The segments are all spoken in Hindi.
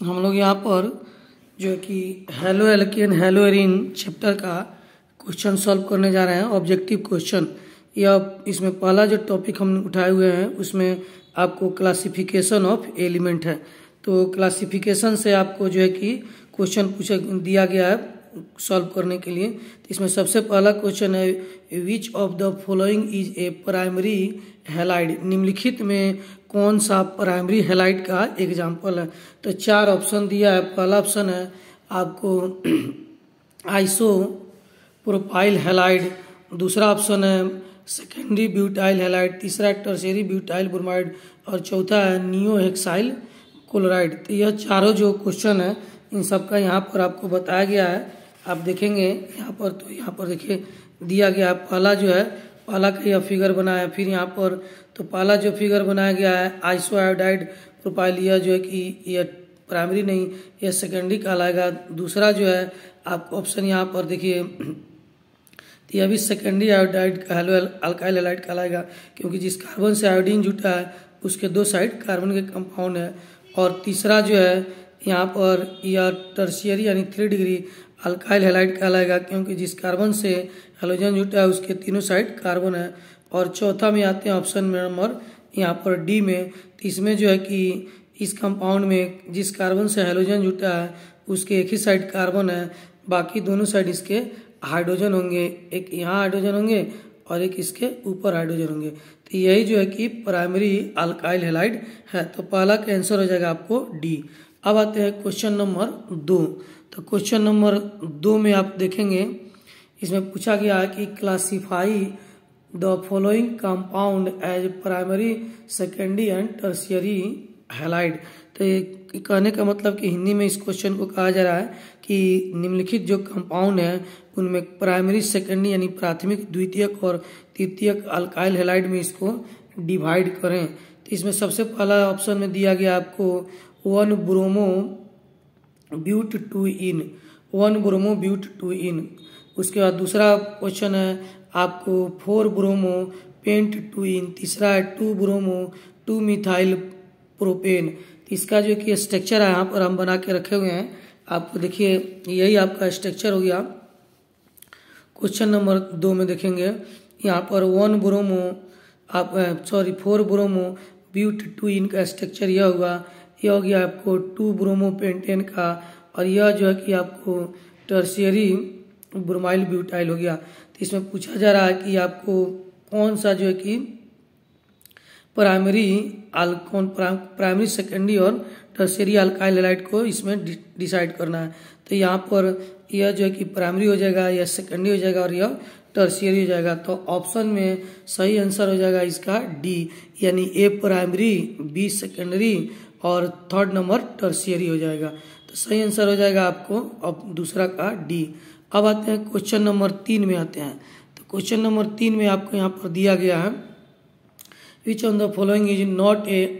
हम लोग यहाँ पर जो है कि halo alkane hello arene chapter का क्वेश्चन सॉल्व करने जा रहे हैं। ऑब्जेक्टिव क्वेश्चन यह इसमें पहला जो टॉपिक हम उठाए हुए हैं उसमें आपको क्लासिफिकेशन ऑफ एलिमेंट है। तो क्लासिफिकेशन से आपको जो है कि क्वेश्चन पूछा दिया गया है सॉल्व करने के लिए। तो इसमें सबसे पहला क्वेश्चन है विच of the following is a primary halide. निम्नलिखित में कौन सा प्राइमरी हैलाइड का एग्जाम्पल है। तो चार ऑप्शन दिया है। पहला ऑप्शन है आपको आइसो प्रोपाइल हैलाइड, दूसरा ऑप्शन है सेकेंडरी ब्यूटाइल हैलाइड, तीसरा टर्शियरी ब्यूटाइल ब्रोमाइड और चौथा है नियो हेक्साइल क्लोराइड। तो यह चारों जो क्वेश्चन है इन सब का यहाँ पर आपको बताया गया है। आप देखेंगे यहाँ पर, तो यहाँ पर देखिए दिया गया है पहला जो है पहला का यह फिगर बनाया है। फिर यहाँ पर तो पहला जो फिगर बनाया गया है आइसो आयोडाइड प्रोपाइल, यह जो है कि यह प्राइमरी नहीं यह सेकेंडरी कहलाएगा। दूसरा जो है आपको ऑप्शन यहाँ पर देखिए तो यह भी secondary iodide hello alkyl halide कहलाएगा, क्योंकि जिस कार्बन से आयोडीन जुटा है उसके दो साइड कार्बन के कंपाउंड है। और तीसरा जो है यहाँ पर यह टर्शियरी यानी 3 डिग्री अल्काइल हैलाइड कहलाएगा, क्योंकि जिस कार्बन से हेलोजन जुटा है उसके तीनों साइड कार्बन है। और चौथा में आते हैं ऑप्शन नंबर यहाँ पर डी में। तो इसमें जो है कि इस कंपाउंड में जिस कार्बन से हेलोजन जुटा है उसके एक ही साइड कार्बन है, बाकी दोनों साइड इसके हाइड्रोजन होंगे, एक यहाँ हाइड्रोजन होंगे और एक इसके ऊपर हाइड्रोजन होंगे। तो यही जो है कि प्राइमरी अल्काइल हैलाइड है। तो पहला का आंसर हो जाएगा आपको डी। अब आते हैं क्वेश्चन नंबर 2। तो क्वेश्चन नंबर 2 में आप देखेंगे इसमें पूछा गया है कि classify the following compound as primary secondary and tertiary halide. तो ये कहने का मतलब कि हिंदी में इस क्वेश्चन को कहा जा रहा है कि निम्नलिखित जो कंपाउंड है उनमें प्राइमरी सेकेंडरी यानी प्राथमिक द्वितीयक और तृतीयक अल्काइल हैलाइड में इसको डिवाइड करें। तो इसमें सबसे पहला ऑप्शन में दिया गया आपको 1 ब्रोमो ब्यूट 2 इन, 1 ब्रोमो ब्यूट 2 इन। उसके बाद दूसरा क्वेश्चन है आपको 4 ब्रोमो पेंट 2 इन, तीसरा है 2 ब्रोमो 2 मिथाइल प्रोपेन। तो इसका जो कि स्ट्रक्चर है यहाँ पर हम बना के रखे हुए हैं, आपको देखिए यही आपका स्ट्रक्चर हो गया। क्वेश्चन नंबर 2 में देखेंगे यहाँ पर 4 ब्रोमो ब्यूट 2 इन का स्ट्रक्चर यह हुआ। यह हो गया आपको 2 ब्रोमो पेंटेन का, और यह जो है कि आपको टर्शियरी ब्रोमाइल ब्यूटाइल हो गया। तो इसमें पूछा जा रहा है कि आपको कौन सा जो है कि प्राइमरी सेकेंडरी और टर्शियरी अल्काइल हैलाइड को इसमें डिसाइड करना है। तो यहाँ पर यह जो है कि प्राइमरी हो जाएगा, यह सेकेंडरी हो जाएगा और यह टर्शियरी हो जाएगा। तो ऑप्शन में सही आंसर हो जाएगा इसका डी, यानी ए प्राइमरी, बी सेकेंडरी और थर्ड नंबर टर्शियरी हो जाएगा। तो सही आंसर हो जाएगा आपको अब दूसरा का डी। अब आते हैं क्वेश्चन नंबर 3 में आते हैं। तो क्वेश्चन नंबर 3 में आपको यहाँ पर दिया गया है which on the following is not a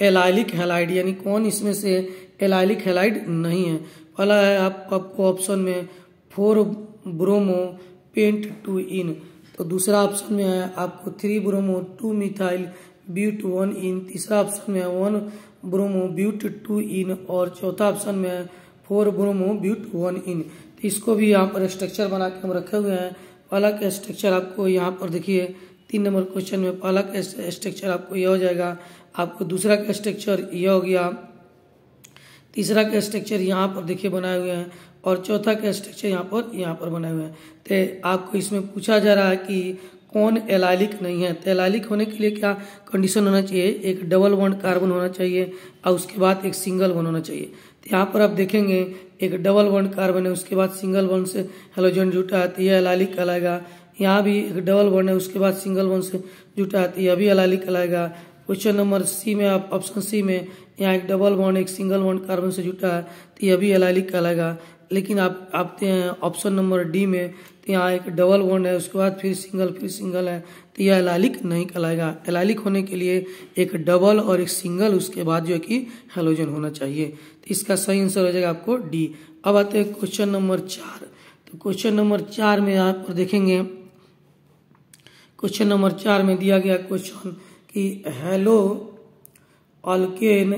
allylic halide, यानी कौन इसमें से एलाइलिक हैलाइड नहीं है। पहला है आपको ऑप्शन में 4 ब्रोमो पेंट 2 इन, तो दूसरा ऑप्शन में है आपको 3 ब्रोमो 2 मिथाइल ब्यूट 1 इन, तीसरा ऑप्शन में है 1 ब्रोमो ब्यूट 2 इन और चौथा ऑप्शन में है 4 ब्रोमो ब्यूट 1 इन। तो इसको भी यहाँ पर स्ट्रक्चर बना के हम रखे हुए हैं। पहला का स्ट्रक्चर आपको यहाँ पर देखिए 3 नंबर क्वेश्चन में पहला का स्ट्रक्चर आपको यह हो जाएगा, आपको दूसरा का स्ट्रक्चर यह हो गया, तीसरा का स्ट्रक्चर यहाँ पर देखिए बनाए हुए हैं और चौथा का स्ट्रक्चर यहाँ पर बनाए हुए हैं। तो आपको इसमें पूछा जा रहा है कि कौन एलाइलिक नहीं है। तो एलाइलिक होने के लिए क्या कंडीशन होना चाहिए, एक डबल बॉन्ड कार्बन होना चाहिए और उसके बाद एक सिंगल बॉन्ड होना चाहिए। तो यहाँ पर आप देखेंगे एक डबल बॉन्ड कार्बन है, उसके बाद सिंगल बॉन्ड से हेलोजन जुटा है तो यह एलाइलिक कहलाएगा। यहाँ भी एक डबल बॉन्ड है, उसके बाद सिंगल बॉन्ड से जुटा है तो यह भी एलाइलिक कहलाएगा। क्वेश्चन नंबर सी में आप ऑप्शन सी में यहाँ एक डबल बॉन्ड एक सिंगल बॉन्ड कार्बन से जुटा है तो यह भी एलाइलिक कहलाएगा। लेकिन आप आते हैं ऑप्शन नंबर डी में, तो यहाँ एक डबल बॉन्ड है, उसके बाद फिर सिंगल है तो यह एलाइलिक नहीं कहलाएगा। एलाइलिक होने के लिए एक डबल और एक सिंगल, उसके बाद जो है कि हेलोजन होना चाहिए। तो इसका सही आंसर हो जाएगा आपको डी। अब आते हैं क्वेश्चन नंबर 4। तो क्वेश्चन नंबर 4 में आप देखेंगे क्वेश्चन नंबर 4 में दिया गया क्वेश्चन कि hello alkane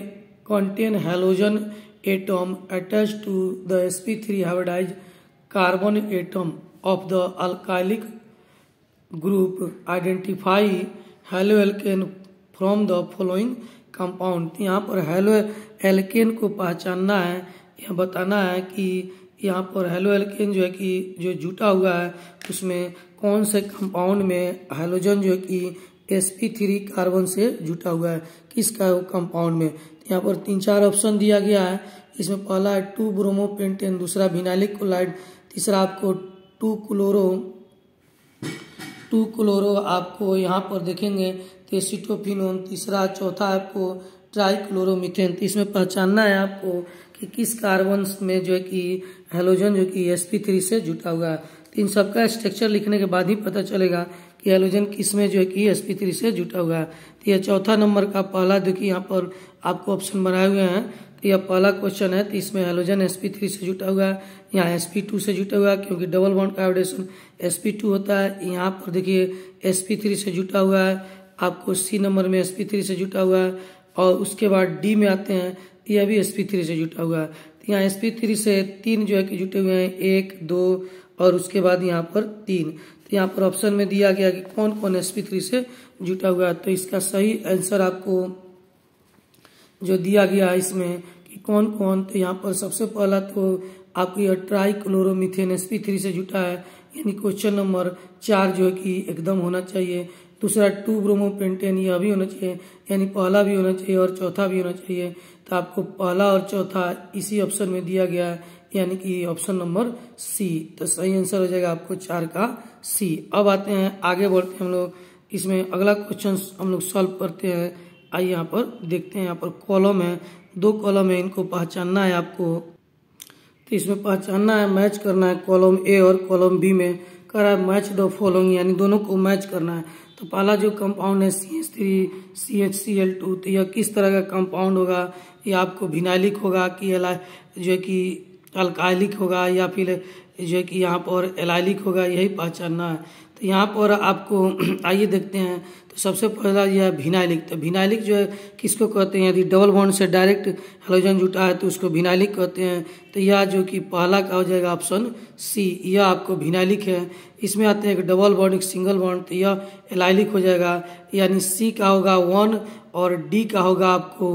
contain halogen atom attached to the sp3 hybridized carbon atom of the alkylic group. Identify haloalkane from the following compound। यहाँ पर हेलोएल्केन को पहचानना है, यह बताना है कि यहाँ पर हेलोएल्केन जो है कि जो जुटा हुआ है उसमें कौन से कंपाउंड में हाइड्रोजन जो है कि sp3 कार्बन से जुटा हुआ है, किसका वो कंपाउंड में। यहाँ पर 3-4 ऑप्शन दिया गया है। इसमें पहला है 2 ब्रोमोपेंटेन, दूसरा विनाइलिक क्लोराइड, तीसरा आपको 2 क्लोरो आपको यहाँ पर देखेंगे तो एसीटोफिनोन, तीसरा चौथा आपको ट्राइक्लोरोमीथेन। तो इसमें पहचानना है आपको कि किस कार्बन में जो है कि हेलोजन जो कि sp3 से जुटा हुआ है। तो इन सबका स्ट्रक्चर लिखने के बाद ही पता चलेगा कि हेलोजन किस में जो है कि sp3 से जुटा हुआ है। तो यह चौथा नंबर का पहला देखिए यहाँ पर आपको ऑप्शन बनाए हुए हैं। तो यह पहला क्वेश्चन है, तो इसमें हेलोजन sp3 से जुटा हुआ है, यहाँ sp2 से जुटा हुआ है क्योंकि डबल बॉन्ड का हाइब्रिडेशन sp2 होता है। यहाँ पर देखिए sp3 से जुटा हुआ है, आपको सी नंबर में sp3 से जुटा हुआ है, और उसके बाद डी में आते हैं, यह भी sp3 से जुटा हुआ है। तो यहाँ sp3 से 3 जो है कि जुटे हुए हैं, 1, 2 और उसके बाद यहाँ पर 3। तो यहाँ पर ऑप्शन में दिया गया कि कौन कौन sp3 से जुटा हुआ है। तो इसका सही आंसर आपको जो दिया गया है इसमें कि कौन कौन, तो यहाँ पर सबसे पहला तो आपको यह ट्राइक्लोरोमीथेन sp3 से जुटा है, यानी क्वेश्चन नंबर 4 जो है कि एकदम होना चाहिए। दूसरा 2 ब्रोमोपेंटेन, यह भी होना चाहिए, यानी पहला भी होना चाहिए और चौथा भी होना चाहिए। तो आपको पहला और चौथा इसी ऑप्शन में दिया गया है, यानी कि ऑप्शन नंबर सी। तो सही आंसर हो जाएगा आपको 4 का सी। अब आते हैं आगे बढ़ते हैं हम लोग, इसमें अगला क्वेश्चन हम लोग सॉल्व करते हैं। आइए यहाँ पर देखते हैं, यहाँ पर कॉलम है, 2 कॉलम है, इनको पहचानना है आपको। तो इसमें पहचानना है, मैच करना है कॉलम ए और कॉलम बी में। कह रहा है मैच द फॉलोइंग, यानी दोनों को मैच करना है। तो पहला जो कंपाउंड है CH3 CHCl2, तो यह किस तरह का कंपाउंड होगा, या आपको विनाइलिक होगा कि जो है कि अल्काइलिक होगा, या फिर जो है कि यहाँ पर एलाइलिक होगा, यही पहचानना है। तो यहाँ पर आपको आइए देखते हैं। तो सबसे पहला यह विनाइलिक, तो विनाइलिक जो है किसको कहते हैं, यदि डबल बॉन्ड से डायरेक्ट हेलोजन जुटा है तो उसको विनाइलिक कहते हैं। तो यह जो कि पहला का हो जाएगा ऑप्शन सी, यह आपको विनाइलिक है। इसमें आते हैं एक डबल बॉन्ड, एक सिंगल बॉन्ड, तो यह एलाइलिक हो जाएगा, यानी सी का होगा 1 और डी का होगा आपको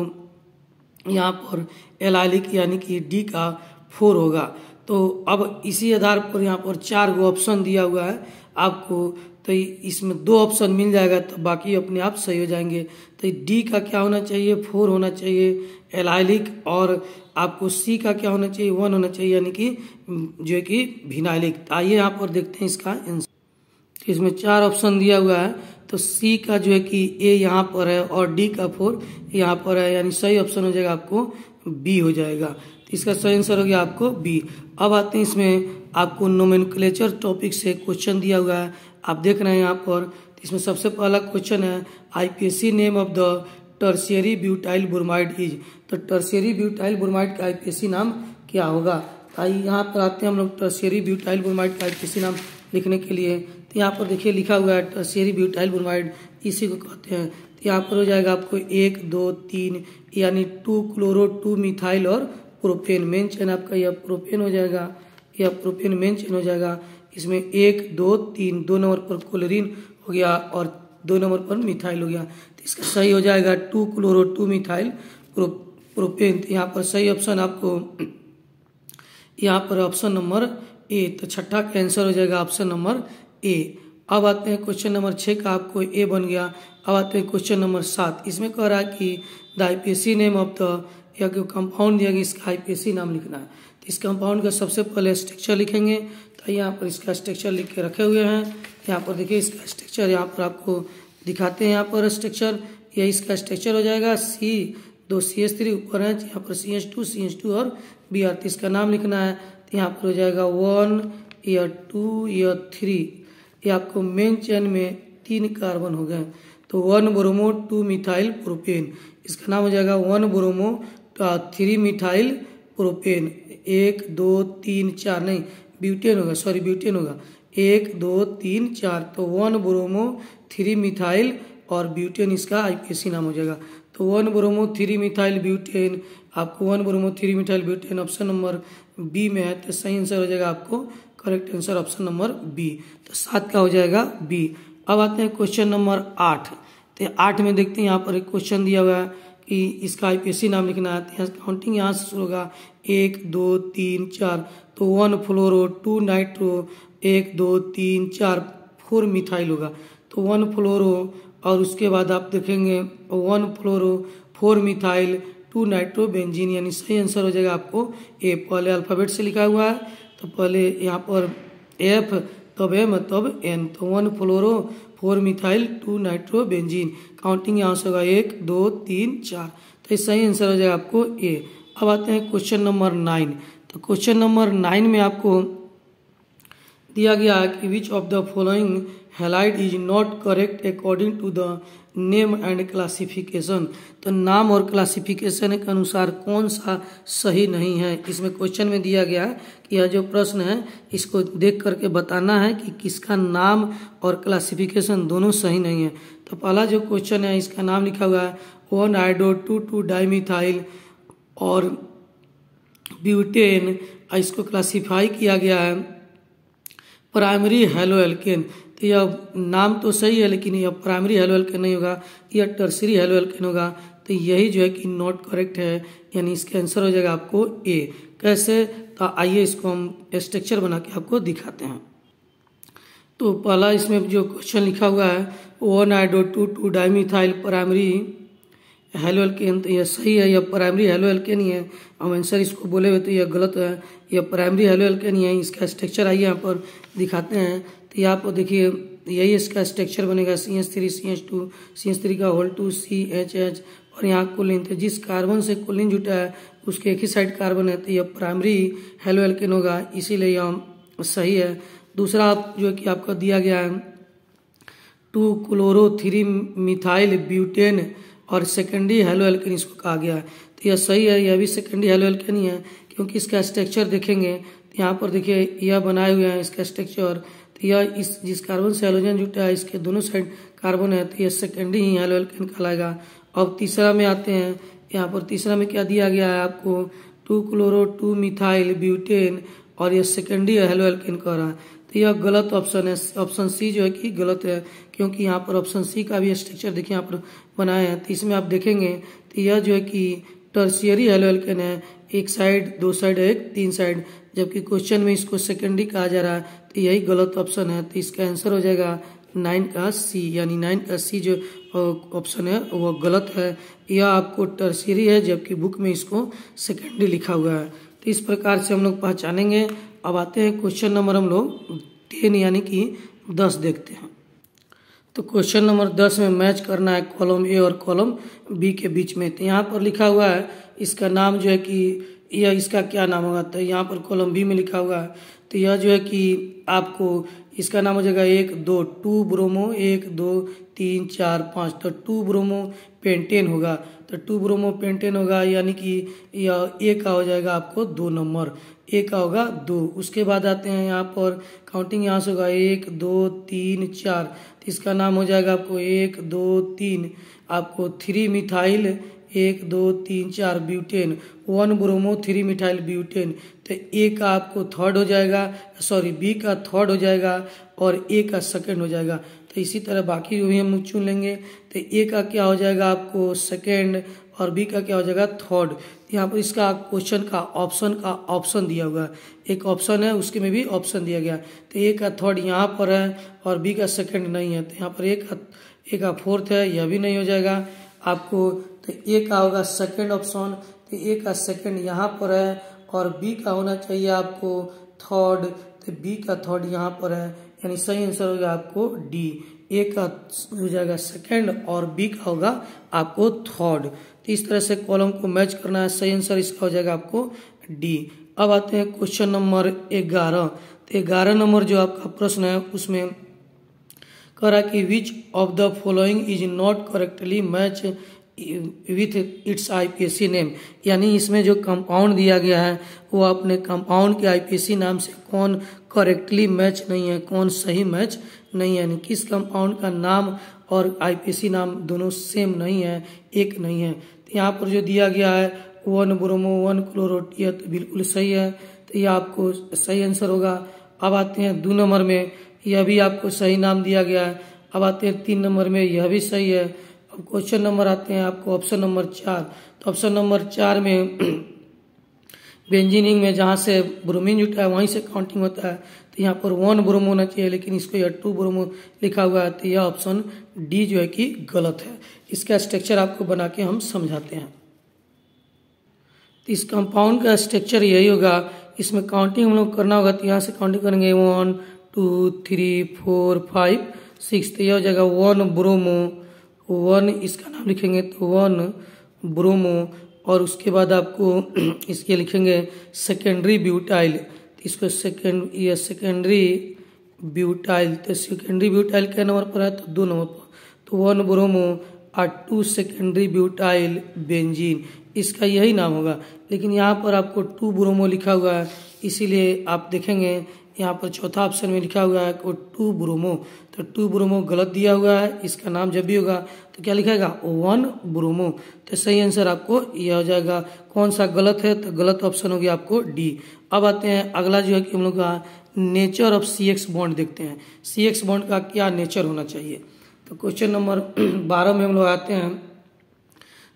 यहाँ पर एलाइलिक, यानी कि डी का 4 होगा। तो अब इसी आधार पर यहाँ पर 4 गो ऑप्शन दिया हुआ है आपको, तो इसमें 2 ऑप्शन मिल जाएगा, तो बाकी अपने आप सही हो जाएंगे। तो डी का क्या होना चाहिए, 4 होना चाहिए एलाइलिक, और आपको सी का क्या होना चाहिए, 1 होना चाहिए, यानी कि जो है कि विनाइलिक। आइए यहाँ पर देखते हैं इसका आंसर। इसमें 4 ऑप्शन दिया हुआ है, तो सी का जो है कि ए यहाँ पर है और डी का 4 यहाँ पर है, यानी सही ऑप्शन हो जाएगा आपको बी हो जाएगा। तो इसका सही आंसर हो गया आपको बी। अब आते हैं इसमें आपको नोमेनक्लेचर टॉपिक से क्वेश्चन दिया हुआ है, आप देख रहे हैं यहाँ पर। तो इसमें सबसे पहला क्वेश्चन है IPAC name of the tertiary butyl bromide is. तो टर्शियरी ब्यूटाइल ब्रोमाइड का IPAC नाम क्या होगा। आइए यहाँ पर आते हैं हम लोग टर्शियरी ब्यूटाइल ब्रोमाइड का IPAC नाम लिखने के लिए। तो यहाँ पर देखिए लिखा हुआ है टर्शियरी ब्यूटाइल ब्रोमाइड, इसी को कहते हैं। तो यहाँ पर हो जाएगा आपको 1, 2, 3, यानी 2 क्लोरो 2 मिथाइल और प्रोपेन। मेन चेन आपका यह प्रोपेन हो जाएगा, यह प्रोपेन मेन चेन हो जाएगा। इसमें 1, 2, 3, 2 नंबर पर क्लोरीन हो गया और 2 नंबर पर मिथाइल हो गया। तो इसका सही हो जाएगा 2 क्लोरो 2 मिथाइल प्रोपेन। तो यहाँ पर सही ऑप्शन आपको यहाँ पर ऑप्शन नंबर ए, तो छठा का आंसर हो जाएगा ऑप्शन नंबर ए। अब आते हैं क्वेश्चन नंबर 6 का, आपको ए बन गया। अब आते हैं क्वेश्चन नंबर 7। इसमें कह रहा है कि the IPAC name of the, या जो कंपाउंड दिया गया इसका IPAC नाम लिखना है। तो इस कंपाउंड का सबसे पहले स्ट्रक्चर लिखेंगे। तो यहाँ पर इसका स्ट्रक्चर लिख के रखे हुए हैं। यहाँ पर देखिए इसका स्ट्रक्चर यहाँ पर आपको दिखाते हैं। यहाँ पर स्ट्रक्चर, यह इसका स्ट्रक्चर हो जाएगा दो CH3 ऊपर है, यहाँ पर CH2 और Br। तो इसका नाम लिखना है। तो यहाँ पर हो जाएगा 1 या 2 या 3। ये आपको मेन चेन में 3 कार्बन हो गए, तो 1 ब्रोमो 2 मिथाइल प्रोपेन। इसका नाम हो जाएगा 1 ब्रोमो 3 मिथाइल प्रोपेन। 1, 2, 3, 4 नहीं, ब्यूटेन होगा, सॉरी ब्यूटेन होगा। 1, 2, 3, 4, तो 1 ब्रोमो 3 मिथाइल और ब्यूटेन इसका IPAC नाम हो जाएगा। तो 1-ब्रोमो-3-मिथाइल-ब्यूटेन, आपको 1-ब्रोमो-3-मिथाइल-ब्यूटेन ऑप्शन नंबर बी में है, तो सही आंसर हो जाएगा आपको correct answer option number B. तो 7 का हो जाएगा बी। अब आते हैं क्वेश्चन नंबर 8। तो 8 में देखते हैं यहाँ पर एक क्वेश्चन दिया हुआ है कि इसका आईपीएससी नाम लिखना है। तो काउंटिंग यहाँ से शुरू होगा 1 2 3 4, तो 1 फ्लोरो 2 नाइट्रो 1 2 3 4 4 मिथाइल होगा, तो 1 फ्लोरो और उसके बाद आप देखेंगे 1 फ्लोरो 4 मिथाइल 2 नाइट्रो बेंजीन, यानी सही आंसर हो जाएगा आपको ए। पहले अल्फाबेट से लिखा हुआ है, तो पहले यहाँ पर एफ, तब एम, तब एन, तो 1 फ्लोरो 4 मिथाइल 2 नाइट्रो बेंजीन। काउंटिंग यहाँ से होगा 1 2 3 4, तो सही आंसर हो जाएगा आपको ए। अब आते हैं क्वेश्चन नंबर 9। तो क्वेश्चन नंबर 9 में आपको दिया गया है कि which of the following halide is not correct according to the name and classification. तो नाम और क्लासिफिकेशन के अनुसार कौन सा सही नहीं है, इसमें क्वेश्चन में दिया गया है कि यह जो प्रश्न है इसको देख करके बताना है कि किसका नाम और क्लासिफिकेशन दोनों सही नहीं है। तो पहला जो क्वेश्चन है इसका नाम लिखा हुआ है 1-आयोडो-2 डाइमिथाइल और ब्यूटेन, इसको क्लासीफाई किया गया है प्राइमरी हेलो एल्केन। तो यह नाम तो सही है लेकिन यह प्राइमरी हेलो एल्केन नहीं होगा, यह टर्सरी हेलो एल्केन होगा। तो यही जो है कि नॉट करेक्ट है, यानी इसका आंसर हो जाएगा आपको ए। कैसे, तो आइए इसको हम स्ट्रक्चर बना के आपको दिखाते हैं। तो पहला इसमें जो क्वेश्चन लिखा हुआ है 1-आयोडो-2 डाइमिथाइल प्राइमरी हेलो एल्केन, तो यह सही है, यह प्राइमरी हेलो एल्केन ही है। हम आंसर इसको बोले हुए तो यह गलत है, यह प्राइमरी हेलो एल्केन ही है। इसका स्ट्रक्चर आइए यहाँ पर दिखाते हैं। तो यहाँ पर देखिए यही इसका स्ट्रक्चर बनेगा CH3 CH2 CH3 का होल 2 CHH, और यहाँ कोलिन, तो जिस कार्बन से कोलिन जुटा है उसके एक ही साइड कार्बन है, तो यह प्राइमरी हेलो एल्केन होगा, इसीलिए यह सही है। दूसरा जो कि आपको दिया गया है 2-क्लोरो-3-मिथाइल ब्यूटेन और सेकेंडरी हेलो एल्केन इसको कहा गया है, तो यह सही है, यह भी सेकेंडरी हेलो एल्केन ही है। क्योंकि इसका स्ट्रक्चर देखेंगे तो यहाँ पर देखिए यह बनाए हुए हैं इसका स्ट्रक्चर, तो यह इस जिस कार्बन से हेलोजन जुटा है इसके दोनों साइड कार्बन है, तो यह सेकेंडरी ही हेलो एल्केन कहलाएगा। अब तीसरा में आते हैं, यहाँ पर तीसरा में क्या दिया गया है आपको 2-क्लोरो-2-मिथाइल ब्यूटेन और यह सेकेंडरी हेलो एल्केन कह रहा है, तो यह गलत ऑप्शन है। ऑप्शन सी जो है कि गलत है, क्योंकि यहाँ पर ऑप्शन सी का भी स्ट्रक्चर देखिए यहाँ पर बनाया है, तो इसमें आप देखेंगे तो यह जो है कि टर्शियरी हेलो एल्केन है, एक साइड, दो साइड, एक तीन साइड, जबकि क्वेश्चन में इसको सेकेंडरी कहा जा रहा है, तो यही गलत ऑप्शन है। तो इसका आंसर हो जाएगा 9 का सी, यानी 9 का सी जो ऑप्शन है वो गलत है। यह आपको टर्शियरी है जबकि बुक में इसको सेकेंडरी लिखा हुआ है। तो इस प्रकार से हम लोग पहचानेंगे। अब आते हैं क्वेश्चन नंबर हम लोग 10 यानी कि 10 देखते हैं। तो क्वेश्चन नंबर 10 में मैच करना है कॉलम ए और कॉलम बी के बीच में। तो यहाँ पर लिखा हुआ है इसका नाम जो है कि यह इसका क्या नाम होगा, तो यहाँ पर कॉलम बी में लिखा हुआ है, तो यह जो है कि आपको इसका नाम हो जाएगा 1 2 2 ब्रोमो 1 2 3 4 5, तो 2 ब्रोमो पेंटेन होगा, तो 2 ब्रोमो पेंटेन होगा, यानी कि यह ए का हो जाएगा आपको 2 नंबर, ए का होगा 2। उसके बाद आते हैं यहाँ पर काउंटिंग यहाँ से होगा 1 2 3 4, तो इसका नाम हो जाएगा आपको 1 2 3 आपको 3 methyl 1 2 3 4 butane 1 bromo 3 methyl butane, तो ए का आपको थर्ड हो जाएगा, सॉरी बी का थर्ड हो जाएगा और ए का सेकंड हो जाएगा। तो इसी तरह बाकी जो भी हम चुन लेंगे, तो ए का क्या हो जाएगा आपको सेकंड और बी का क्या हो जाएगा थर्ड। यहाँ पर इसका क्वेश्चन का ऑप्शन दिया हुआ है, एक ऑप्शन है उसके में भी ऑप्शन दिया गया, तो ए का थर्ड यहाँ पर है और बी का सेकंड नहीं है, तो यहाँ पर ए का फोर्थ है, यह भी नहीं हो जाएगा आपको। तो ए का होगा सेकंड ऑप्शन, तो ए का सेकंड यहाँ पर है और बी का होना चाहिए आपको थर्ड, तो बी का थर्ड यहाँ पर है, यानी सही आंसर होगा आपको डी। ए का हो जाएगा सेकंड और बी का होगा आपको थर्ड। तो इस तरह से कॉलम को मैच करना है, सही आंसर इसका हो जाएगा आपको डी। अब आते हैं क्वेश्चन नंबर 11। तो 11 नंबर जो आपका प्रश्न है उसमें कह रहा है कि which of the following is not correctly match with its IUPAC name, यानी इसमें जो कंपाउंड दिया गया है वो अपने कंपाउंड के आईपीएसी नाम से कौन करेक्टली मैच नहीं है, कौन सही मैच नहीं है, यानी किस कंपाउंड का नाम और आईपीएसी नाम दोनों सेम नहीं है, एक नहीं है। तो यहाँ पर जो दिया गया है 1 ब्रोमो 1 क्लोरो, यह तो बिल्कुल सही है, तो यह आपको सही आंसर होगा। अब आते हैं 2 नंबर में, यह भी आपको सही नाम दिया गया है। अब आते हैं 3 नंबर में, यह भी सही है। अब क्वेश्चन नंबर आते हैं आपको ऑप्शन नंबर 4। तो ऑप्शन नंबर 4 में बेंजीनिंग में जहाँ से ब्रोमीन जुटा है वहीं से काउंटिंग होता है, तो यहाँ पर 1 ब्रोमो होना चाहिए, लेकिन इसको यह 2 ब्रोमो लिखा हुआ है, तो यह ऑप्शन डी जो है कि गलत है। इसका स्ट्रक्चर आपको बना के हम समझाते हैं। तो इस कंपाउंड का स्ट्रक्चर यही होगा, इसमें काउंटिंग हम लोग करना होगा, तो यहाँ से काउंटिंग करेंगे 1 2 3 4 5 6, तो यह हो जाएगा 1 ब्रोमो 1, इसका नाम लिखेंगे तो 1 ब्रोमो, और उसके बाद आपको इसके लिखेंगे सेकेंडरी ब्यूटाइल, तो इसको सेकेंडरी ब्यूटाइल, तो सेकेंडरी ब्यूटाइल क्या नंबर पर है, तो 2 नंबर पर, तो 1 ब्रोमो और 2 सेकेंडरी ब्यूटाइल बेंजीन, इसका यही नाम होगा। लेकिन यहाँ पर आपको 2 ब्रोमो लिखा हुआ है, इसीलिए आप देखेंगे यहाँ पर चौथा ऑप्शन में लिखा हुआ है को 2 ब्रोमो, तो 2 ब्रोमो गलत दिया हुआ है। इसका नाम जब भी होगा तो क्या लिखेगा 1 ब्रोमो, तो सही आंसर आपको यह हो जाएगा। कौन सा गलत है, तो गलत ऑप्शन हो गया आपको डी। अब आते हैं अगला जो है कि हम लोग का नेचर ऑफ CX बॉन्ड देखते हैं, CX बॉन्ड का क्या नेचर होना चाहिए। तो क्वेश्चन नंबर 12 में हम लोग आते हैं,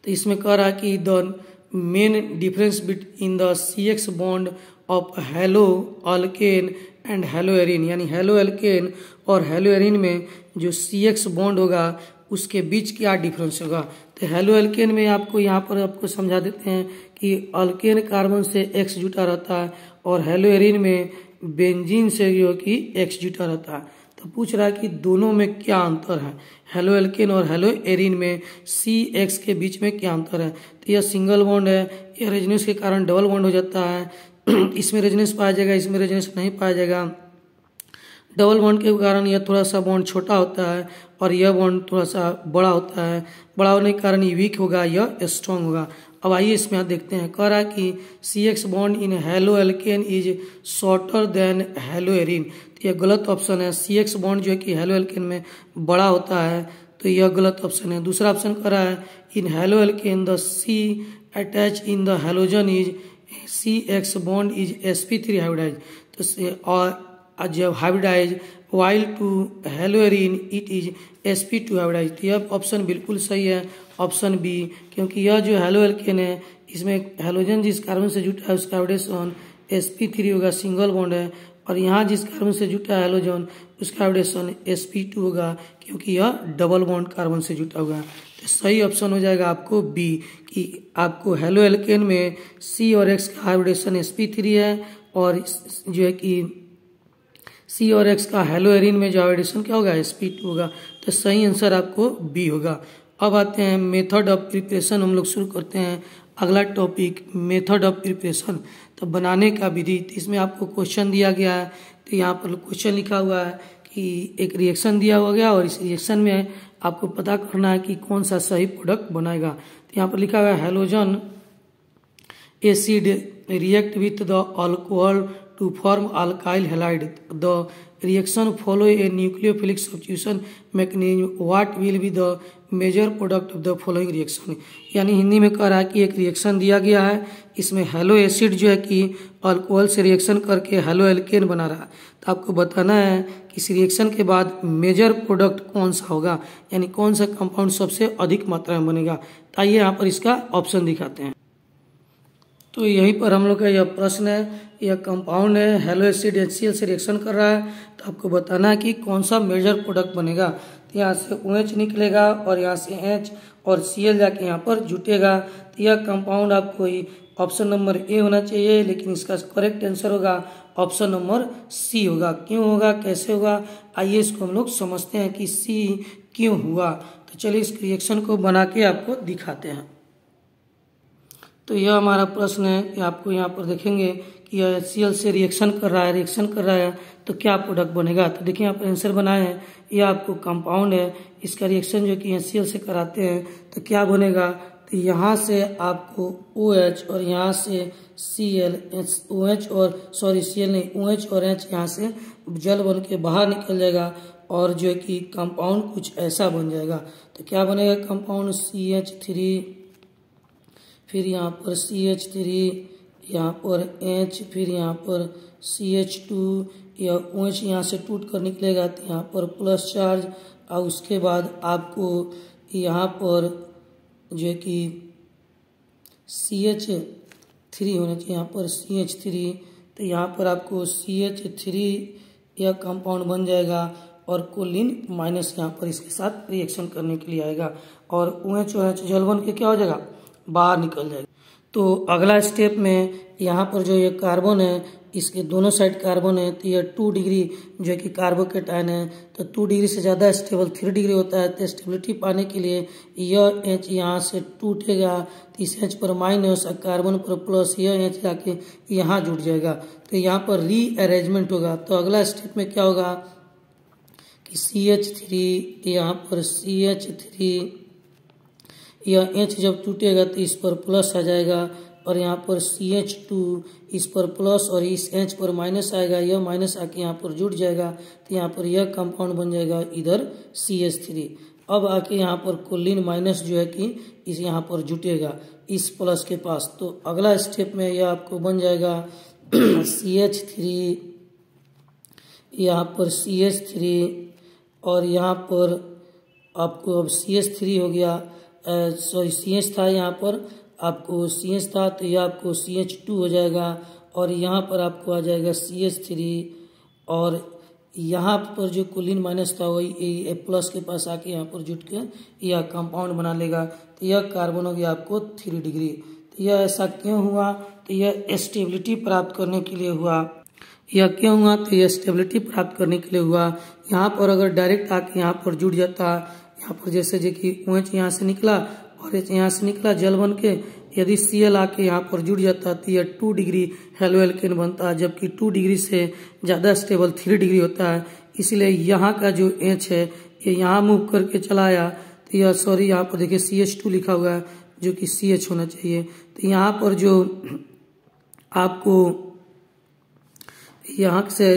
तो इसमें कह रहा है कि the main difference between the CX bond of hello alkane and hello Erin, यानी हेलो एल्केन और हेलो एरिन में जो CX बॉन्ड होगा उसके बीच क्या डिफरेंस होगा। तो हेलो एल्केन में आपको यहाँ पर आपको समझा देते हैं कि अल्केन कार्बन से X जुटा रहता है, और हेलो एरिन में बेंजीन से जो कि X जुटा रहता है। तो पूछ रहा है कि दोनों में क्या अंतर है, हेलो एल्केन और हेलो एरिन में CX के बीच में क्या अंतर है। तो यह सिंगल बॉन्ड है, यह रेजोनेंस के कारण डबल बॉन्ड हो जाता है, इसमें रेजोनेंस पाया जाएगा, इसमें रेजोनेंस नहीं पाया जाएगा। डबल बॉन्ड के कारण यह थोड़ा सा बॉन्ड छोटा होता है और यह बॉन्ड थोड़ा सा बड़ा होता है, बड़ा होने के कारण ये वीक होगा, यह स्ट्रॉन्ग होगा। अब आइए इसमें आप देखते हैं, कह रहा है कि CX bond in halo alkane is shorter than hello Erin, तो यह गलत ऑप्शन है। CX बॉन्ड जो है कि हेलो एल्केन में बड़ा होता है, तो यह गलत ऑप्शन है। दूसरा ऑप्शन कह रहा है in haloalkane the C attach in the halogen is CX bond is sp3 hybridise, तो और जब hybridise while to haloarene it is sp2 hybridise, तो यह ऑप्शन बिल्कुल सही है, ऑप्शन बी, क्योंकि यह जो हेलो एल्केन है इसमें हेलोजन जिस कार्बन से जुटा है उसका हाइब्रिडेशन sp3 होगा, सिंगल बॉन्ड है, और यहाँ जिस कार्बन से जुटा है हेलोजन उसका हाइब्रिडेशन sp2 होगा, क्योंकि यह डबल बॉन्ड कार्बन से जुटा हुआ है। तो सही ऑप्शन हो जाएगा आपको बी, कि आपको हेलो एल्केन में C और X का हाइब्रिडेशन sp3 है, और जो है कि C और X का हेलो एरिन में जो हाइब्रिडेशन क्या होगा sp2 होगा, तो सही आंसर आपको बी होगा। अब आते हैं मेथड ऑफ प्रिपरेशन, हम लोग शुरू करते हैं अगला टॉपिक मेथड ऑफ प्रिपरेशन, तो बनाने का विधि। इसमें आपको क्वेश्चन दिया गया है, तो यहाँ पर क्वेश्चन लिखा हुआ है कि एक रिएक्शन दिया हुआ गया और इस रिएक्शन में आपको पता करना है कि कौन सा सही प्रोडक्ट बनाएगा। तो यहाँ पर लिखा हुआ है halogen acid react with the alcohol to form alkyl halide. The reaction follow a nucleophilic substitution mechanism. What will be the major product of the following reaction? यानी हिंदी में कह रहा है कि एक रिएक्शन दिया गया है, इसमें हेलो एसिड जो है कि अल्कोहल से रिएक्शन करके हेलो एल्केन बना रहा है, तो आपको बताना है कि इस रिएक्शन के बाद मेजर प्रोडक्ट कौन सा होगा, यानी कौन सा कंपाउंड सबसे अधिक मात्रा में बनेगा। तो आइए यहाँ पर इसका ऑप्शन दिखाते हैं। तो यहीं पर हम लोग का यह प्रश्न है, यह कंपाउंड है, हेलो एसिड HCl से रिएक्शन कर रहा है, तो आपको बताना है कि कौन सा मेजर प्रोडक्ट बनेगा। तो यहाँ से OH निकलेगा और यहाँ से H और Cl जाके यहाँ पर जुटेगा, तो यह कंपाउंड आपको ऑप्शन नंबर ए होना चाहिए, लेकिन इसका करेक्ट आंसर होगा ऑप्शन नंबर सी होगा। क्यों होगा, कैसे होगा, आइए इसको हम लोग समझते हैं कि सी क्यों हुआ। तो चलिए इस रिएक्शन को बना के आपको दिखाते हैं। तो यह हमारा प्रश्न है कि आपको यहाँ पर देखेंगे कि यह HCl से रिएक्शन कर रहा है तो क्या प्रोडक्ट बनेगा। तो देखिए यहाँ पर आंसर बनाए हैं, यह आपको कंपाउंड है, इसका रिएक्शन जो कि HCl से कराते हैं तो क्या बनेगा। तो यहाँ से आपको OH और यहाँ से Cl, OH और Cl नहीं, OH और H यहाँ से जल बन के बाहर निकल जाएगा और जो है कि कंपाउंड कुछ ऐसा बन जाएगा। तो क्या बनेगा कंपाउंड CH3, फिर यहाँ पर CH3, यहाँ पर H, फिर यहाँ पर CH2 या OH यहाँ से टूट कर निकलेगा तो यहाँ पर प्लस चार्ज, और उसके बाद आपको यहाँ पर जो है कि CH3 होना चाहिए, यहाँ पर CH3, तो यहाँ पर आपको CH3 यह कंपाउंड बन जाएगा और कोलिन माइनस यहाँ पर इसके साथ रिएक्शन करने के लिए आएगा और OH और H जल बन के क्या हो जाएगा, बाहर निकल जाएगा। तो अगला स्टेप में यहाँ पर जो ये कार्बन है, इसके दोनों साइड कार्बन है, तो यह 2 डिग्री जो है कि कार्बोकेटायन है, तो 2 डिग्री से ज़्यादा स्टेबल 3 डिग्री होता है। तो स्टेबिलिटी पाने के लिए यह H यहाँ से टूटेगा, तो इस H पर माइनस और कार्बन पर प्लस, यह H जाके यहाँ जुड़ जाएगा, तो यहाँ पर रीअरेंजमेंट होगा। तो अगला स्टेप में क्या होगा कि CH3, यहाँ पर CH3, यह H जब टूटेगा तो इस पर प्लस आ जाएगा और यहाँ पर CH2 इस पर प्लस और इस H पर माइनस आएगा, यह माइनस आके यहाँ पर जुड़ जाएगा, तो यहाँ पर यह कंपाउंड बन जाएगा इधर CH3। अब आके यहाँ पर कोलिन माइनस जो है कि इस यहाँ पर जुटेगा इस प्लस के पास। तो अगला स्टेप में यह आपको बन जाएगा CH3, यहाँ पर CH3 और यहाँ पर आपको अब CH3 हो गया, CH था, यहाँ पर आपको CH था तो यह आपको CH2 हो जाएगा और यहाँ पर आपको आ जाएगा CH3 और यहाँ पर जो कोलिन माइनस था वही प्लस के पास आके यहाँ पर जुट के यह कंपाउंड बना लेगा। तो यह कार्बन हो गया आपको 3 डिग्री। तो यह ऐसा क्यों हुआ, तो यह स्टेबिलिटी प्राप्त करने के लिए हुआ। यह क्यों हुआ, तो यह स्टेबिलिटी प्राप्त करने के लिए हुआ। यहाँ पर अगर डायरेक्ट आके यहाँ पर जुट जाता, यहाँ पर जैसे जो कि OH यहाँ से निकला और H यहाँ से निकला जल बन के, यदि Cl आके यहाँ पर जुड़ जाता तो यह 2 डिग्री हेलो एल्केन बनता है, जबकि 2 डिग्री से ज़्यादा स्टेबल 3 डिग्री होता है। इसलिए यहाँ का जो H है ये यहाँ मूव करके चला आया, तो यह सॉरी यहाँ पर देखिए CH2 लिखा हुआ है जो कि CH होना चाहिए। तो यहाँ पर जो आपको यहाँ से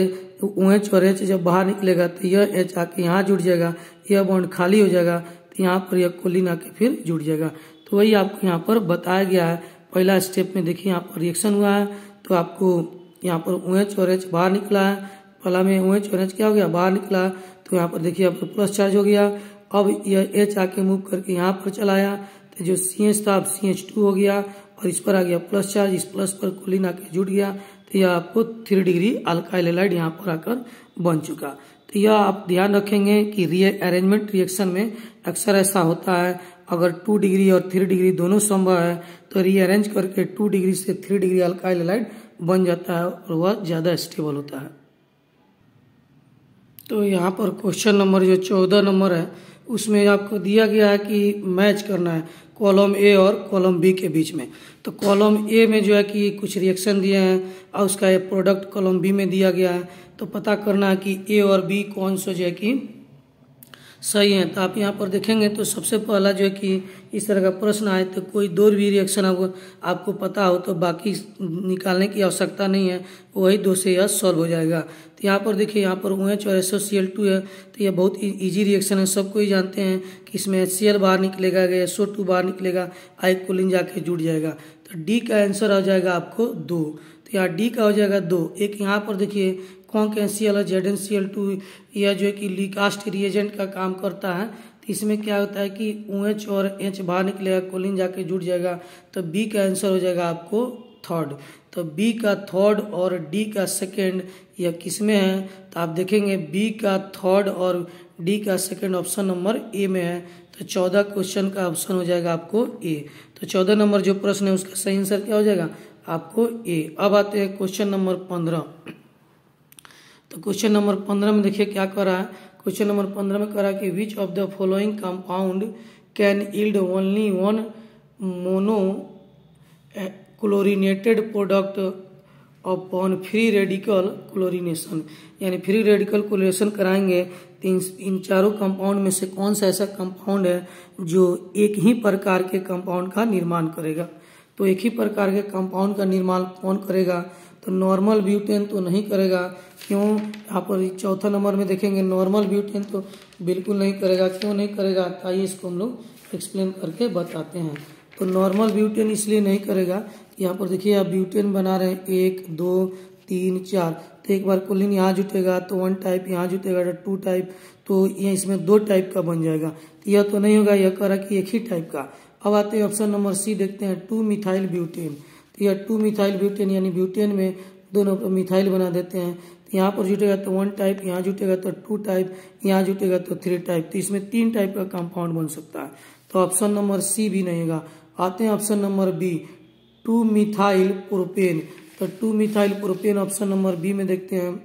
OH और H जब बाहर निकलेगा तो यह H आके यहाँ जुड़ जाएगा, यह बॉन्ड खाली हो जाएगा, तो यहाँ पर यह कोलिन आके फिर जुड़ जाएगा। तो वही आपको यहाँ पर बताया गया है। पहला स्टेप में देखिए यहाँ पर रिएक्शन हुआ है, तो आपको यहाँ पर OH और H बाहर निकला है, पहला में OH और H क्या हो गया, बाहर निकला, तो यहाँ पर देखिए यहाँ पर प्लस चार्ज हो गया। अब यह H आके मूव करके यहाँ पर चला आया, तो जो CH था अब CH2 हो गया और इस पर आ गया प्लस चार्ज, इस प्लस पर कोलिन आके जुड़ गया, तो यह आपको 3 डिग्री अल्काइल हैलाइड यहाँ पर आकर बन चुका। तो यह आप ध्यान रखेंगे कि रीअरेंजमेंट रिएक्शन में अक्सर ऐसा होता है, अगर 2 डिग्री और 3 डिग्री दोनों संभव है तो रीअरेंज करके 2 डिग्री से 3 डिग्री अल्काइल हैलाइड बन जाता है और वह ज़्यादा स्टेबल होता है। तो यहाँ पर क्वेश्चन नंबर जो 14 नंबर है उसमें आपको दिया गया है कि मैच करना है कॉलम ए और कॉलम बी के बीच में। तो कॉलम ए में जो है कि कुछ रिएक्शन दिए हैं और उसका ये प्रोडक्ट कॉलम बी में दिया गया है, तो पता करना है कि ए और बी कौन सा जो है कि सही है। तो आप यहाँ पर देखेंगे तो सबसे पहला जो है कि इस तरह का प्रश्न आए तो कोई दो भी रिएक्शन आपको पता हो तो बाकी निकालने की आवश्यकता नहीं है, वही दो से यह सॉल्व हो जाएगा। तो यहाँ पर देखिए यहाँ पर OH और SOCl2 है, तो यह बहुत इजी रिएक्शन है, सबको ही जानते हैं कि इसमें HCl बाहर निकलेगा, SO2 बाहर निकलेगा, एक कोलिन जाके जुड़ जाएगा। तो डी का आंसर आ जाएगा आपको 2। तो यहाँ डी का हो जाएगा 2। एक यहाँ पर देखिए कॉन्क NCl और ZnCl2 यह जो है कि लीकास्ट रिएजेंट का काम करता है। तो इसमें क्या होता है कि OH और H बाहर निकलेगा, कोलिन जाके जुड़ जाएगा, तो बी का आंसर हो जाएगा आपको 3rd। तो बी का 3rd और डी का 2nd यह किस में है, तो आप देखेंगे बी का 3rd और डी का 2nd ऑप्शन नंबर ए में है। तो 14 क्वेश्चन का ऑप्शन हो जाएगा आपको ए। तो 14 नंबर जो प्रश्न है उसका सही आंसर क्या हो जाएगा आपको ए। अब आते हैं क्वेश्चन नंबर 15। तो क्वेश्चन नंबर 15 में देखिए क्या कर रहा है। क्वेश्चन नंबर 15 में कर रहा है कि which of the following compound can yield only one mono chlorinated product upon free radical chlorination, यानी फ्री रेडिकल क्लोरीनेशन कराएंगे तो इन चारों कंपाउंड में से कौन सा ऐसा कंपाउंड है जो एक ही प्रकार के कंपाउंड का निर्माण करेगा। तो एक ही प्रकार के कंपाउंड का निर्माण कौन करेगा, तो नॉर्मल ब्यूटेन तो नहीं करेगा। क्यों, यहाँ पर चौथा नंबर में देखेंगे नॉर्मल ब्यूटेन तो बिल्कुल नहीं करेगा। क्यों नहीं करेगा, आइए इसको हम लोग एक्सप्लेन करके बताते हैं। तो नॉर्मल ब्यूटेन इसलिए नहीं करेगा, यहाँ पर देखिए आप ब्यूटेन बना रहे हैं 1 2 3 4, तो एक बार कोलिन यहाँ जुटेगा तो 1 टाइप, यहाँ जुटेगा तो 2 टाइप, तो ये इसमें 2 टाइप का बन जाएगा। तो यह तो नहीं होगा, यह कह रहा कि एक ही टाइप का। अब आते हैं ऑप्शन नंबर सी, देखते हैं 2 मिथाइल ब्यूटेन। तो यह 2 मिथाइल ब्यूटेन यानी ब्यूटेन में दोनों पर मिथाइल बना देते हैं। तो यहाँ पर जुटेगा तो 1 टाइप, यहाँ जुटेगा तो 2 टाइप, यहाँ जुटेगा तो 3 टाइप, तो इसमें 3 टाइप का कंपाउंड बन सकता है। तो ऑप्शन नंबर सी भी नहीं होगा। आते हैं option number B, 2 methyl propane. तो 2 methyl propane option number B में देखते हैं,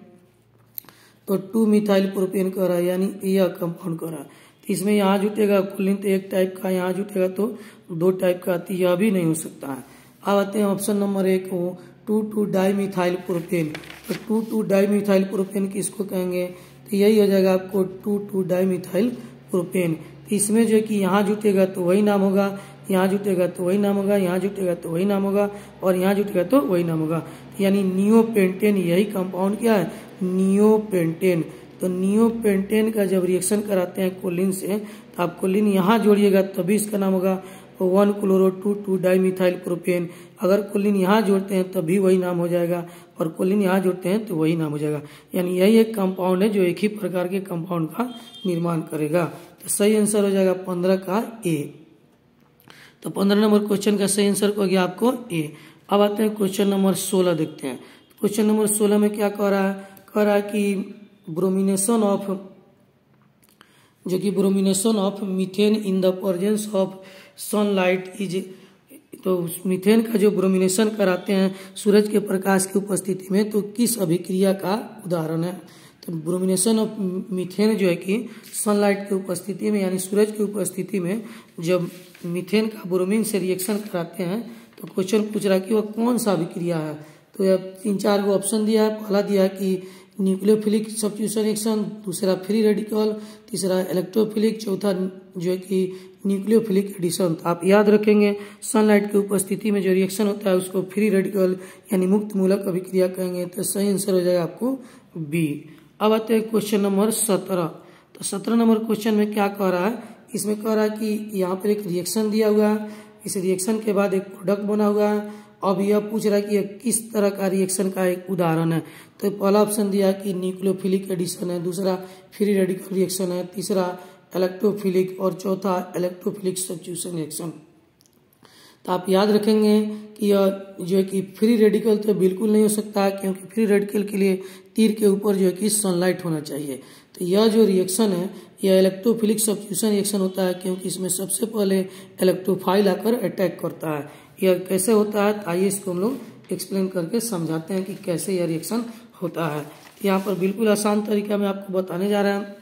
तो 2 मिथाइल प्रोपेन कर रहा है, यानी यह कंपाउंड कर रहा है। तो इसमें यहाँ जुटेगा कोलिन तो 1 टाइप का, यहाँ जुटेगा तो 2 टाइप का, तो यह भी नहीं हो सकता है। अब आते हैं ऑप्शन नंबर 1 को, 2 डाई मिथाइल प्रोपेन। तो 2 डाई मिथाइल प्रोपेन किसको कहेंगे, तो यही हो जाएगा आपको 2 डाई मिथाइल प्रोपेन। तो इसमें जो है कि यहाँ जुटेगा तो वही नाम होगा, यहाँ जुटेगा तो वही नाम होगा, यहाँ जुटेगा तो वही नाम होगा, और यहाँ जुटेगा तो वही नाम होगा, यानी नियोपेंटेन। यही कंपाउंड क्या है, नियोपेंटेन। तो नियोपेंटेन का जब रिएक्शन कराते हैं कोलिन से, तो आप कोलिन यहाँ जोड़िएगा तभी इसका नाम होगा 1 क्लोरो 2 डाई मिथाइल प्रोपेन। अगर कोलिन यहाँ जोड़ते हैं तभी वही नाम हो जाएगा, और कोलिन यहाँ जोड़ते हैं तो वही नाम हो जाएगा। यानी यही एक कंपाउंड है जो एक ही प्रकार के कंपाउंड का निर्माण करेगा। तो सही आंसर हो जाएगा 15 का ए। तो 15 नंबर क्वेश्चन का सही आंसर हो गया आपको ए। अब आते हैं क्वेश्चन नंबर 16 देखते हैं। क्वेश्चन नंबर 16 में क्या कह रहा है, कह रहा है कि ब्रोमिनेशन ऑफ, जो कि bromination of methane in the presence of sunlight is, तो मीथेन का जो ब्रोमिनेशन कराते हैं सूरज के प्रकाश की उपस्थिति में, तो किस अभिक्रिया का उदाहरण है। तो ब्रोमिनेशन ऑफ मीथेन जो है कि सनलाइट की उपस्थिति में, यानी सूरज की उपस्थिति में जब मीथेन का ब्रोमीन से रिएक्शन कराते हैं, तो क्वेश्चन पूछ रहा है कि वह कौन सा अभिक्रिया है। तो यह 3-4 को ऑप्शन दिया है। पहला दिया है कि न्यूक्लियोफिलिक सब्स्टिट्यूशन रिएक्शन, दूसरा फ्री रेडिकल, तीसरा इलेक्ट्रोफिलिक, चौथा जो है कि न्यूक्लियोफिलिक एडिशन। तो आप याद रखेंगे सनलाइट की उपस्थिति में जो रिएक्शन होता है उसको फ्री रेडिकल यानी मुक्त मूलक अभिक्रिया कहेंगे। तो सही आंसर हो जाएगा आपको बी। अब आते हैं क्वेश्चन नंबर 17। तो 17 नंबर क्वेश्चन में क्या कह रहा है, इसमें कह रहा है कि यहाँ पर एक रिएक्शन दिया हुआ है, इस रिएक्शन के बाद एक प्रोडक्ट बना हुआ है। अब यह पूछ रहा है कि यह किस तरह का रिएक्शन का एक उदाहरण है। तो पहला ऑप्शन दिया है कि न्यूक्लियोफिलिक एडिशन है, दूसरा फ्री रेडिकल रिएक्शन है, तीसरा इलेक्ट्रोफिलिक, और चौथा इलेक्ट्रोफिलिक सब्स्टिट्यूशन रिएक्शन। तो आप याद रखेंगे कि यह जो है कि फ्री रेडिकल तो बिल्कुल नहीं हो सकता है, क्योंकि फ्री रेडिकल के लिए तीर के ऊपर जो है कि सनलाइट होना चाहिए। तो यह जो रिएक्शन है यह इलेक्ट्रोफिलिक सब्स्टिट्यूशन रिएक्शन होता है, क्योंकि इसमें सबसे पहले इलेक्ट्रोफाइल आकर अटैक करता है। यह कैसे होता है, आइए इसको हम लोग एक्सप्लेन करके समझाते हैं कि कैसे यह रिएक्शन होता है। यहाँ पर बिल्कुल आसान तरीका में आपको बताने जा रहे हैं।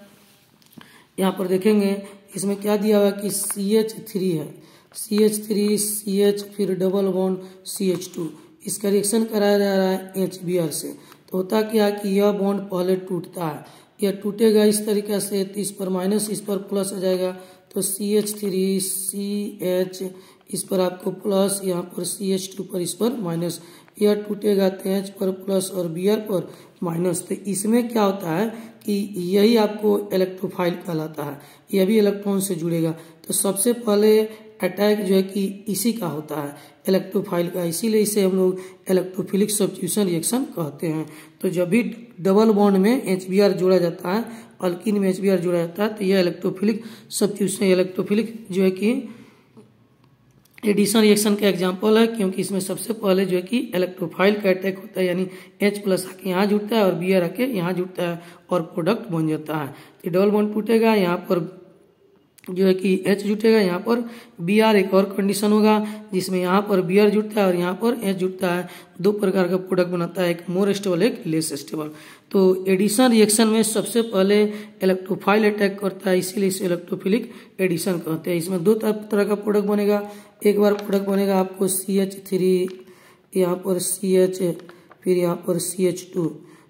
यहाँ पर देखेंगे इसमें क्या दिया हुआ है कि CH3 है, CH3 CH फिर डबल बॉन्ड CH2, इसका रिएक्शन कराया जा रहा है HBr से। तो होता क्या है कि यह बॉन्ड पहले टूटता है, यह टूटेगा इस तरीके से, तो इस पर माइनस इस पर प्लस आ जाएगा। तो CH3 CH इस पर आपको प्लस, यहाँ पर CH2 पर इस पर माइनस, यह टूटेगा तो H पर प्लस और Br पर माइनस। तो इसमें क्या होता है कि यही आपको इलेक्ट्रोफाइल कहलाता है, यह भी इलेक्ट्रॉन से जुड़ेगा। तो सबसे पहले अटैक जो है कि इसी का होता है, इलेक्ट्रोफाइल का, इसीलिए इसे हम लोग इलेक्ट्रोफिलिक सब्स्टिट्यूशन रिएक्शन कहते हैं। तो जब भी डबल बॉन्ड में HBr जोड़ा जाता है, अल्किन में HBr जोड़ा जाता है, तो यह इलेक्ट्रोफिलिक सब्स्टिट्यूशन, इलेक्ट्रोफिलिक जो है कि एडिशन रिएक्शन का एग्जाम्पल है, क्योंकि इसमें सबसे पहले जो है कि इलेक्ट्रोफाइल का अटैक होता है, यानी H+ आके यहाँ जुड़ता है और Br आके यहाँ जुड़ता है और प्रोडक्ट बन जाता है। तो डबल बॉन्ड टूटेगा, यहाँ पर जो है कि H जुटेगा, यहाँ पर Br एक और कंडीशन होगा जिसमें यहाँ पर Br जुटता है और यहाँ पर H जुटता है। दो प्रकार का प्रोडक्ट बनाता है, एक मोर स्टेबल एक लेस स्टेबल। तो एडिशन रिएक्शन में सबसे पहले इलेक्ट्रोफाइल अटैक करता है, इसीलिए इसे इलेक्ट्रोफिलिक एडिशन कहते हैं। इसमें दो तरह का प्रोडक्ट बनेगा। एक बार प्रोडक्ट बनेगा आपको CH3, यहाँ पर CH, फिर यहाँ पर CH2।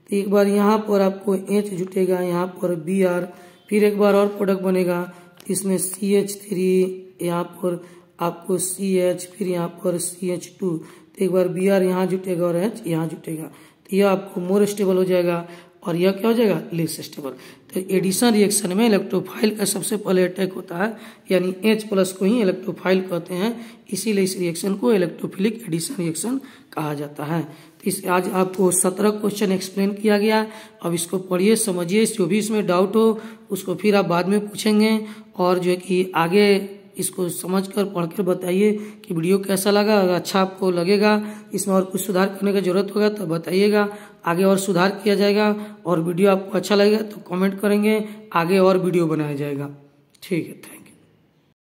तो एक बार यहाँ पर आपको H जुटेगा, यहाँ पर Br, फिर एक बार और प्रोडक्ट बनेगा इसमें CH3, यहाँ पर आपको CH, फिर यहाँ पर CH2। तो एक बार Br यहाँ जुटेगा और H यहाँ जुटेगा, तो यह आपको मोर स्टेबल हो जाएगा और यह क्या हो जाएगा, लेस स्टेबल। तो एडिशन रिएक्शन में इलेक्ट्रोफाइल का सबसे पहले अटैक होता है, यानी H+ को ही इलेक्ट्रोफाइल कहते हैं, इसीलिए इस रिएक्शन को इलेक्ट्रोफिलिक एडिशन रिएक्शन कहा जाता है। तो इस आज आपको 17 क्वेश्चन एक्सप्लेन किया गया। अब इसको पढ़िए, समझिए, जो भी इसमें डाउट हो उसको फिर आप बाद में पूछेंगे और जो है कि आगे इसको समझकर पढ़कर बताइए कि वीडियो कैसा लगा। अगर अच्छा आपको लगेगा, इसमें और कुछ सुधार करने की जरूरत होगा तो बताइएगा, आगे और सुधार किया जाएगा। और वीडियो आपको अच्छा लगेगा तो कमेंट करेंगे, आगे और वीडियो बनाया जाएगा। ठीक है, थैंक यू।